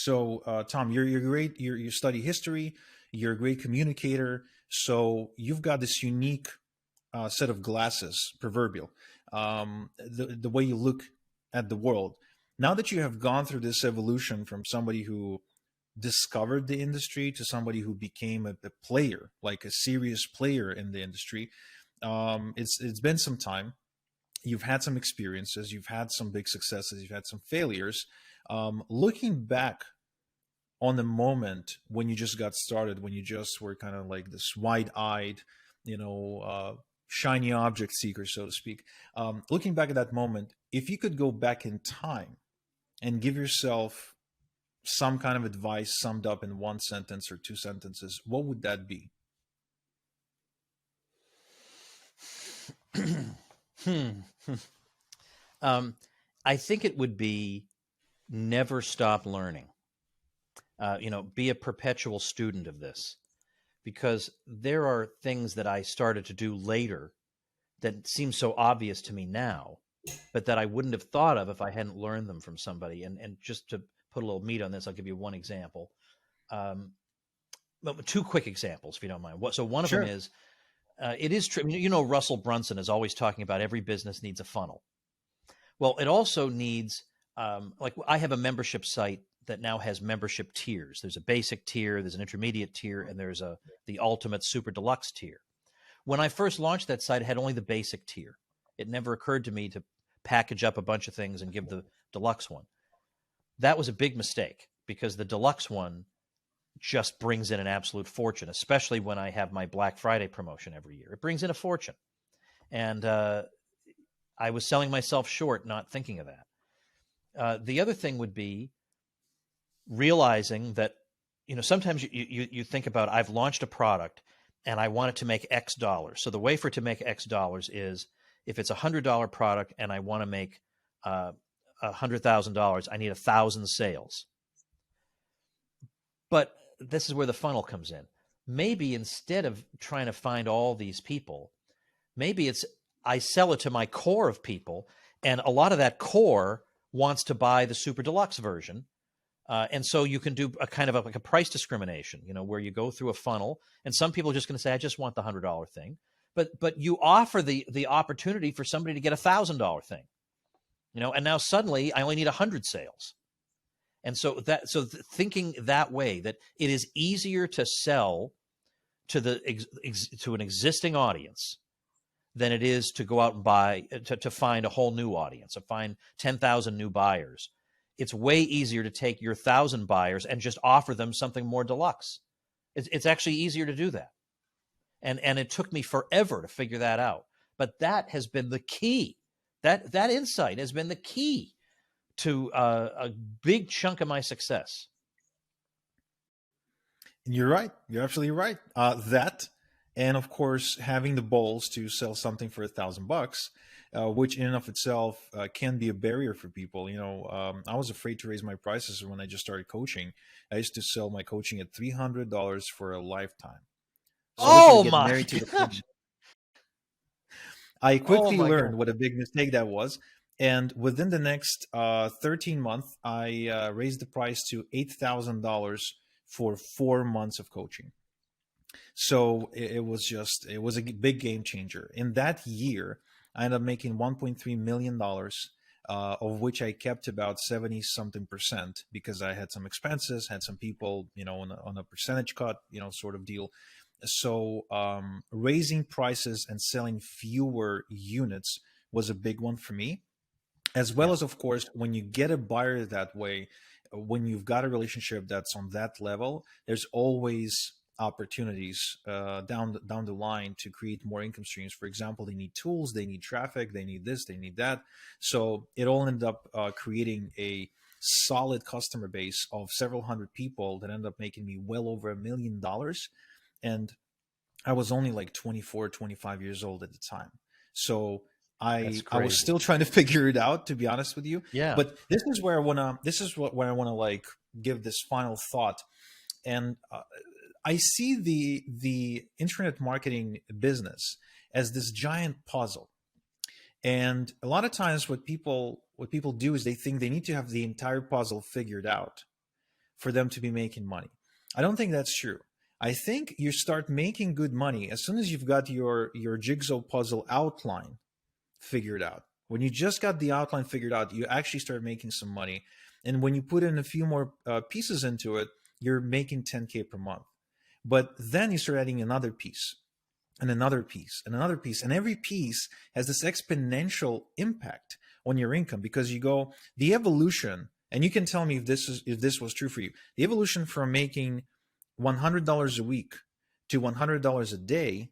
So, Tom, you're great. You study history. You're a great communicator. So you've got this unique set of glasses, proverbial, the way you look at the world. Now that you have gone through this evolution from somebody who discovered the industry to somebody who became a player, like a serious player in the industry, it's been some time. You've had some experiences. You've had some big successes. You've had some failures. Looking back on the moment when you just got started, when you just were kind of like this wide-eyed, shiny object seeker, so to speak. Looking back at that moment, if you could go back in time and give yourself some kind of advice summed up in one sentence or two sentences, what would that be? I think it would be never stop learning. Be a perpetual student of this, because there are things that I started to do later that seem so obvious to me now, but that I wouldn't have thought of if I hadn't learned them from somebody. And just to put a little meat on this, I'll give you one example. Two quick examples, if you don't mind. So one of Sure. them is, it is true. Russell Brunson is always talking about every business needs a funnel. Well, it also needs, like I have a membership site that now has membership tiers. There's a basic tier, there's an intermediate tier, and there's the ultimate super deluxe tier. When I first launched that site, it had only the basic tier. It never occurred to me to package up a bunch of things and give the deluxe one. That was a big mistake, because the deluxe one just brings in an absolute fortune, especially when I have my Black Friday promotion every year. It brings in a fortune. And I was selling myself short not thinking of that. The other thing would be realizing that, sometimes you think about, I've launched a product and I want it to make X dollars. So the way for it to make X dollars is, if it's $100 product and I want to make $100,000, I need 1,000 sales. But this is where the funnel comes in. Maybe instead of trying to find all these people, maybe it's I sell it to my core of people, and a lot of that core wants to buy the super deluxe version. And so you can do a kind of like a price discrimination, where you go through a funnel, and some people are just going to say, I just want the $100 thing. But you offer the opportunity for somebody to get $1,000 thing, and now suddenly I only need 100 sales. And so thinking that way, that it is easier to sell to to an existing audience than it is to go out and buy, to find a whole new audience, to find 10,000 new buyers. It's way easier to take your 1,000 buyers and just offer them something more deluxe. It's actually easier to do that. And it took me forever to figure that out. But that has been the key. That insight has been the key to a big chunk of my success. You're right. You're absolutely right. That, and of course, having the balls to sell something for $1,000, which in and of itself can be a barrier for people. I was afraid to raise my prices when I just started coaching. I used to sell my coaching at $300 for a lifetime. So Oh get my married to the gosh. I Oh quickly my learned God. what a big mistake that was. And within the next 13 months, I raised the price to $8,000 for 4 months of coaching. So it was a big game changer. In that year, I ended up making $1.3 million, of which I kept about 70 something percent because I had some expenses, had some people, on a percentage cut, sort of deal. So raising prices and selling fewer units was a big one for me, as well Yeah. as, of course, when you get a buyer that way, when you've got a relationship that's on that level, there's always opportunities down the line to create more income streams. For example, they need tools, they need traffic, they need this, they need that. So it all ended up creating a solid customer base of several hundred people that ended up making me well over $1 million. And I was only like 24, 25 years old at the time. So That's I was crazy. still trying to figure it out, to be honest with you. Yeah. But this is where I want to like give this final thought. And I see the internet marketing business as this giant puzzle. And a lot of times what people do is they think they need to have the entire puzzle figured out for them to be making money. I don't think that's true. I think you start making good money as soon as you've got your jigsaw puzzle outline figured out. When you just got the outline figured out, you actually start making some money. And when you put in a few more pieces into it, you're making 10K per month. But then you start adding another piece and another piece and another piece. And every piece has this exponential impact on your income, because you go, the evolution, and you can tell me if this was true for you, the evolution from making $100 a week to $100 a day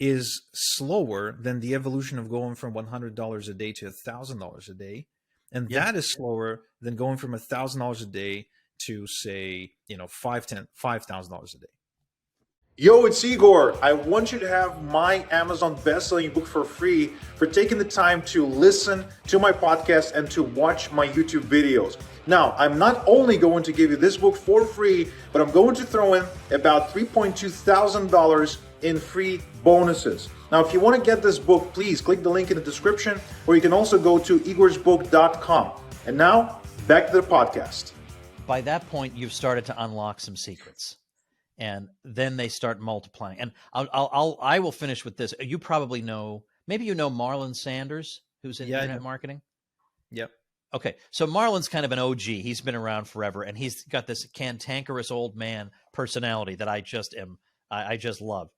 is slower than the evolution of going from $100 a day to $1,000 a day. And that is slower than going from $1,000 a day to, say, $5,000 a day. Yo, it's Igor. I want you to have my Amazon best-selling book for free for taking the time to listen to my podcast and to watch my YouTube videos. Now, I'm not only going to give you this book for free, but I'm going to throw in about $3.2 thousand in free bonuses. Now, if you want to get this book, please click the link in the description, or you can also go to igorsbook.com. And now, back to the podcast. By that point, you've started to unlock some secrets. And then they start multiplying. And I will finish with this. You probably know, maybe you know Marlon Sanders, who's in internet marketing. Yep. Okay. So Marlon's kind of an OG. He's been around forever, and he's got this cantankerous old man personality that I just love.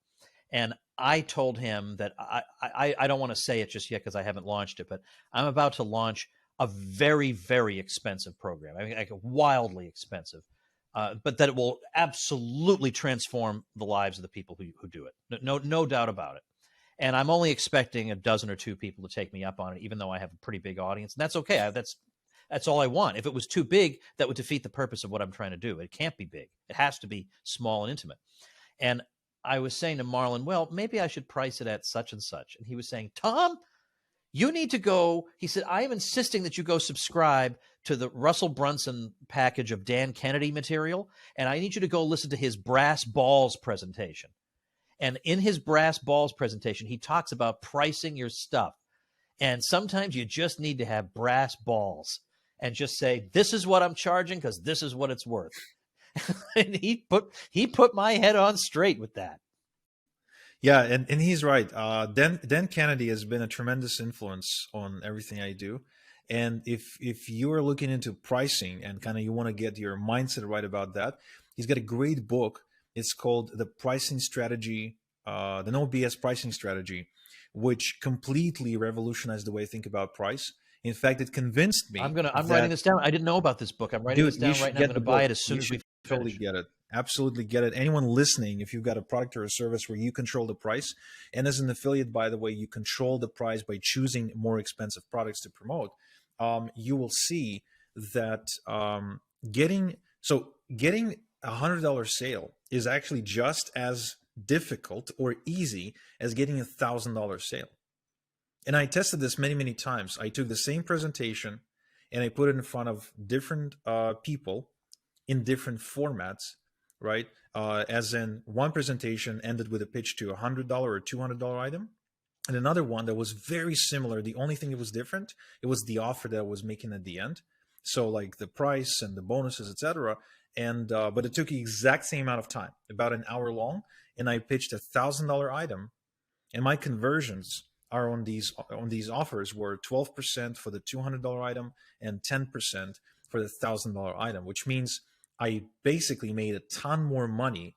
And I told him that I don't want to say it just yet because I haven't launched it, but I'm about to launch a very, very expensive program. I mean, like wildly expensive. But that it will absolutely transform the lives of the people who do it. No doubt about it. And I'm only expecting a dozen or two people to take me up on it, even though I have a pretty big audience. And that's okay. That's all I want. If it was too big, that would defeat the purpose of what I'm trying to do. It can't be big. It has to be small and intimate. And I was saying to Marlon, well, maybe I should price it at such and such. And he was saying, Tom, you need to go. He said, I am insisting that you go subscribe to the Russell Brunson package of Dan Kennedy material, and I need you to go listen to his Brass Balls presentation. And in his Brass Balls presentation, he talks about pricing your stuff. And sometimes you just need to have brass balls and just say, this is what I'm charging because this is what it's worth. And he put my head on straight with that. Yeah, and he's right. Dan Kennedy has been a tremendous influence on everything I do. And if you are looking into pricing and kind of you want to get your mindset right about that, he's got a great book. It's called The Pricing Strategy, the No BS Pricing Strategy, which completely revolutionized the way I think about price. In fact, it convinced me. I'm writing this down. I didn't know about this book. I'm writing this down right now. I'm going to buy it as soon as we totally finish. Get it. Absolutely get it. Anyone listening, if you've got a product or a service where you control the price, and as an affiliate, by the way, you control the price by choosing more expensive products to promote, you will see that getting a $100 sale is actually just as difficult or easy as getting $1,000 sale. And I tested this many, many times. I took the same presentation and I put it in front of different people in different formats, right? As in, one presentation ended with a pitch to a $100 or $200 item, and another one that was very similar. The only thing that was different, it was the offer that I was making at the end. So like the price and the bonuses, etc. And but it took the exact same amount of time, about an hour long, and I pitched a $1,000 item, and my conversions are on these offers were 12% for the $200 item and 10% for the $1,000 item, which means I basically made a ton more money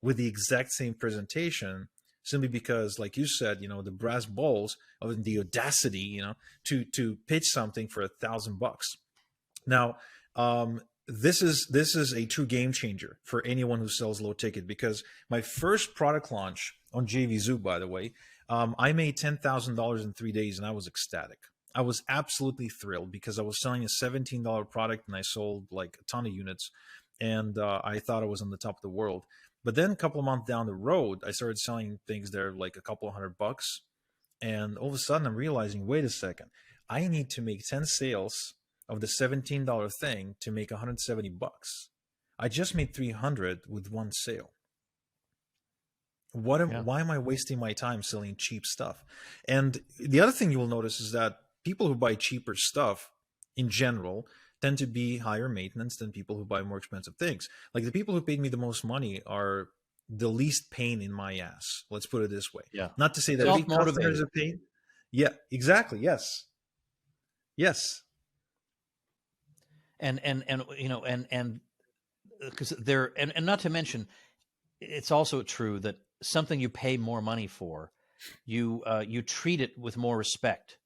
with the exact same presentation, simply because, like you said, the brass balls of the audacity, to pitch something for $1,000. Now, this is a true game changer for anyone who sells low ticket, because my first product launch on JVZoo, by the way, I made $10,000 in 3 days, and I was ecstatic. I was absolutely thrilled because I was selling a $17 product and I sold like a ton of units, and I thought I was on the top of the world. But then a couple of months down the road, I started selling things that are like a couple of $100, and all of a sudden I'm realizing, wait a second, I need to make 10 sales of the $17 thing to make $170. I just made 300 with one sale. Why am I wasting my time selling cheap stuff? And the other thing you will notice is that people who buy cheaper stuff in general tend to be higher maintenance than people who buy more expensive things. Like the people who paid me the most money are the least pain in my ass. Let's put it this way. Yeah. Not to say that every customer is Self-motivated. a pain. Yeah, exactly. Yes. Yes. And because they're, and not to mention, it's also true that something you pay more money for, you treat it with more respect.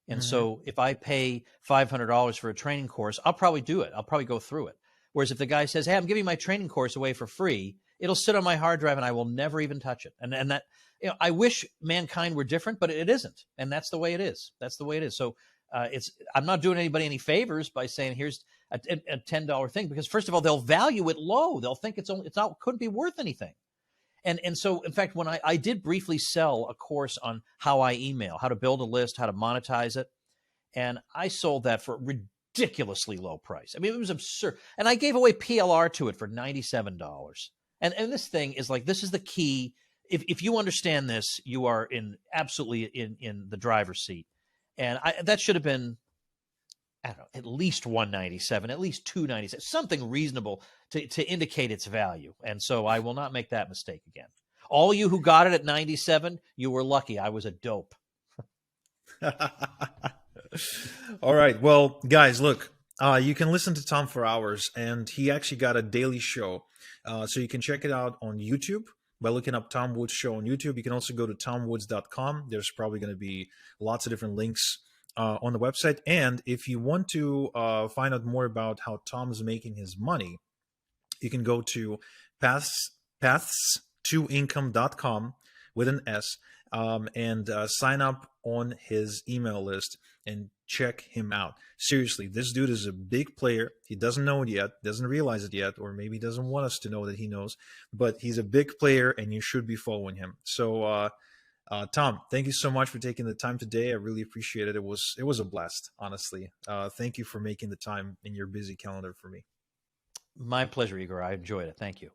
And so if I pay $500 for a training course, I'll probably do it. I'll probably go through it. Whereas if the guy says, "Hey, I'm giving my training course away for free," it'll sit on my hard drive and I will never even touch it. And that, I wish mankind were different, but it isn't. And that's the way it is. That's the way it is. So I'm not doing anybody any favors by saying here's a $10 thing, because first of all, they'll value it low. They'll think it's not, couldn't be worth anything. And so, in fact, when I did briefly sell a course on how I email, how to build a list, how to monetize it, and I sold that for a ridiculously low price. I mean, it was absurd. And I gave away PLR to it for $97. And this thing is like, this is the key. If you understand this, you are absolutely in the driver's seat. And that should have been, I don't know, at least $197, at least $297, something reasonable to indicate its value. And so I will not make that mistake again. All you who got it at 97, you were lucky. I was a dope. All right. Well, guys, look, you can listen to Tom for hours, and he actually got a daily show. So you can check it out on YouTube by looking up Tom Woods Show on YouTube. You can also go to tomwoods.com. There's probably going to be lots of different links on the website. And if you want to find out more about how Tom is making his money, you can go to paths2income.com with an S, and sign up on his email list and check him out. Seriously, this dude is a big player. He doesn't know it yet, doesn't realize it yet, or maybe doesn't want us to know that he knows, but he's a big player and you should be following him. So, Tom, thank you so much for taking the time today. I really appreciate it. It was a blast, honestly. Thank you for making the time in your busy calendar for me. My pleasure, Igor. I enjoyed it. Thank you.